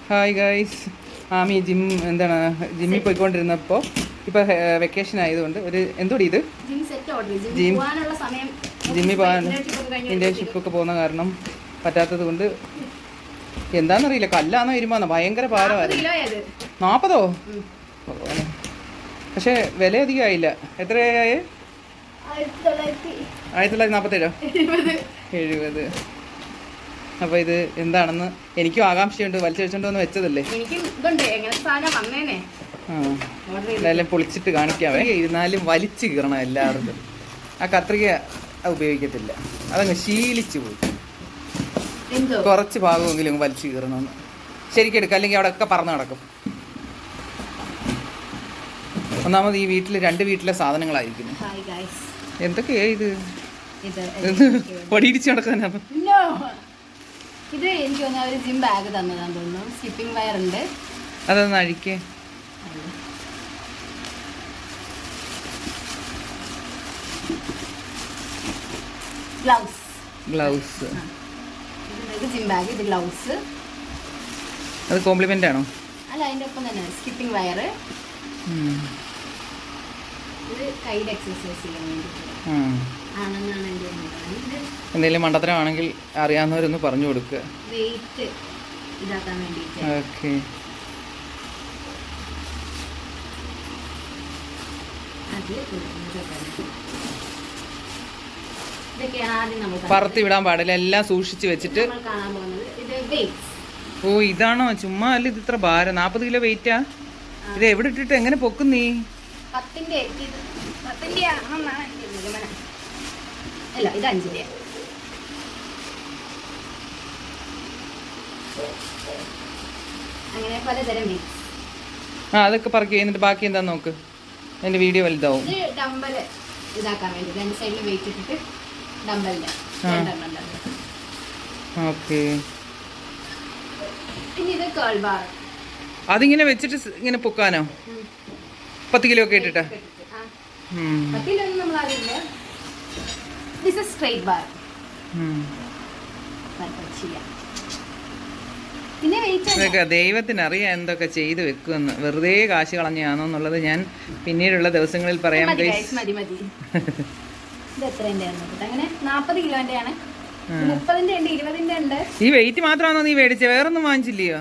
Hi guys. Ami ജിമ്മിൽ പോയിക്കൊണ്ടിരുന്നപ്പോൾ ഇപ്പോൾ vacation ആയതുകൊണ്ട് ഒരു എന്തോടി ഇത് ജിമ്മിൽ പോകാൻ ഇന്റേൺഷിപ്പൊക്കെ പോകുന്ന കാരണം പറ്റാത്തത് കൊണ്ട് എന്താണെന്നറിയില്ല, കല്ലാന്നോ ഇരുമാന്നോ ഭയങ്കര ഭാരമായിരുന്നു. 40? പക്ഷേ വില അധികമായില്ല. എത്രയായി? 1947? 70. അപ്പോൾ ഇത് എന്താണെന്ന് എനിക്കും ആകാംക്ഷയുണ്ട്. വലിച്ചഴിച്ചോണ്ടോന്ന് വെച്ചതല്ലേ. എന്തായാലും പൊളിച്ചിട്ട് കാണിക്കാവേ. ഇരുന്നാലും വലിച്ചു കീറണം എല്ലാവർക്കും. ആ കത്രിക ഉപയോഗിക്കത്തില്ല, അതങ്ങ് ശീലിച്ചു പോയി. കുറച്ച് ഭാഗമെങ്കിലും വലിച്ചു കീറണമെന്ന് ശരിക്കും എടുക്കാം, അല്ലെങ്കിൽ അവിടെ ഒക്കെ പറന്ന് നടക്കും. ഒന്നാമത് ഈ വീട്ടിൽ 2 വീട്ടിലെ സാധനങ്ങളായിരിക്കുന്നു. എന്തൊക്കെയാ ഇത്? പടിയിടിച്ച് നടക്കാനാണ്. ഇത് എനിക്ക് തോന്നുന്നു ഒരു ജിം ബാഗ് തന്നതാന്ന് തോന്നുന്നു. സ്കിപ്പിംഗ് വയർ ഉണ്ട്, അതൊന്ന് അഴിക്കേ. ഗ്ലൗസ്. ഇത് ജിം ബാഗ്, ഇത് ഗ്ലൗസ്. അത് കോംപ്ലിമെന്റ് ആണോ? അല്ല, അതിന്റെ ഒപ്പം തന്നെ സ്കിപ്പിംഗ് വയർ. ഇത് കൈഡ് എക്സസൈസ് ചെയ്യാൻ വേണ്ടിയിട്ട് ആണെന്നാണ് എൻ്റെ. എന്തെങ്കിലും മണ്ടത്തരമാണെങ്കിൽ അറിയാവുന്നവരൊന്ന് പറഞ്ഞു കൊടുക്കുക. വെയിറ്റ് ഇതാക്കാൻ വേണ്ടിയിട്ട്. ഓക്കെ. പറത്തി വിടാൻ പാടില്ല, എല്ലാം സൂക്ഷിച്ച് വെച്ചിട്ട്. ഓ, ഇതാണോ? ചുമ്മാ അല്ല, ഇത് ഇത്ര ഭാരം. 40 കിലോ വെയിറ്റാ. ഇത് എവിടെ ഇട്ടിട്ട് എങ്ങനെ പൊക്കും നീ? 10ന്റെ ആണെന്നാണ് എൻ്റെ നിഗമനം. അല്ല, ഇത് 5ന്റെ. അങ്ങനെ പലതരം വെയിറ്റ്. അതൊക്കെ പറക്കി എന്നിട്ട് ബാക്കി എന്താ നോക്ക്. എൻ്റെ വീഡിയോ വലുതാവും. ഇത് ഡംബൽ ഇതാക്കാൻ വേണ്ടി 2 സൈഡിൽ വെയിറ്റ് ഇട്ടിട്ട് ഡംബലിന്റെ 2 ഓക്കെ. പിന്നെ ഇത് കേൾ ബാർ. അതിങ്ങനെ വെച്ചിട്ട് ഇങ്ങനെ പൊക്കാനോ? 10 കിലോ ഒക്കെ ഇട്ടിട്ട്? 10 കിലോ ഒന്നും നമ്മൾ അറിയില്ല. This is straight bar. പിന്നെ വെയിറ്റ് ദൈവത്തിനറിയാം എന്തൊക്കെ ചെയ്ത് വെക്കുമെന്ന്. വെറുതെ കാശ് കളഞ്ഞാണോ എന്നുള്ളത് ഞാൻ പിന്നീടുള്ള ദിവസങ്ങളിൽ പറയാം. മതി. ഇത് എത്രേന്റെ അങ്ങനെ 40 കിലോന്റെ ആണ്. 30ന്റെ ഉണ്ട്, 20ന്റെ ഉണ്ട്. ഈ വെയിറ്റ് മാത്രമാണോ നീ മേടിച്ചത്? വേറൊന്നും വാങ്ങിച്ചില്ലയോ?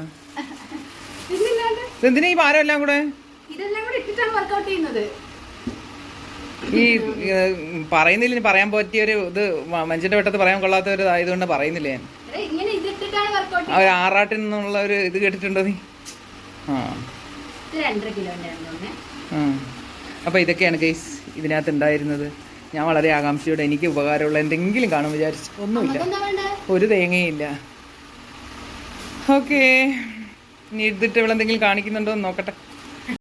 എന്തിനാ ഈ ഭാരം എല്ലാം കൂടെ? ഇതെല്ലാം കൂടെ ഇട്ടിട്ടാണ് വർക്കൗട്ട് ചെയ്യുന്നത്. ഈ പറയുന്നില്ല, പറയാൻ പറ്റിയൊരു ഇത് മനുഷ്യന്റെ വെട്ടത്ത് പറയാൻ കൊള്ളാത്ത ഒരു ആയതുകൊണ്ട് പറയുന്നില്ല ഞാൻ. ഒരു ആറാട്ടിൽ നിന്നുള്ള ഒരു ഇത് കേട്ടിട്ടുണ്ടോ നീ? അപ്പൊ ഇതൊക്കെയാണ് ഗൈസ് ഇതിനകത്ത് ഉണ്ടായിരുന്നത്. ഞാൻ വളരെ ആകാംക്ഷയോടെ എനിക്ക് ഉപകാരമുള്ള എന്തെങ്കിലും കാണും വിചാരിച്ചു. ഒന്നുമില്ല, ഒരു തേങ്ങയില്ല. ഓക്കെ, ഇനി എടുത്തിട്ട് ഇവിടെ എന്തെങ്കിലും കാണിക്കുന്നുണ്ടോ എന്ന് നോക്കട്ടെ.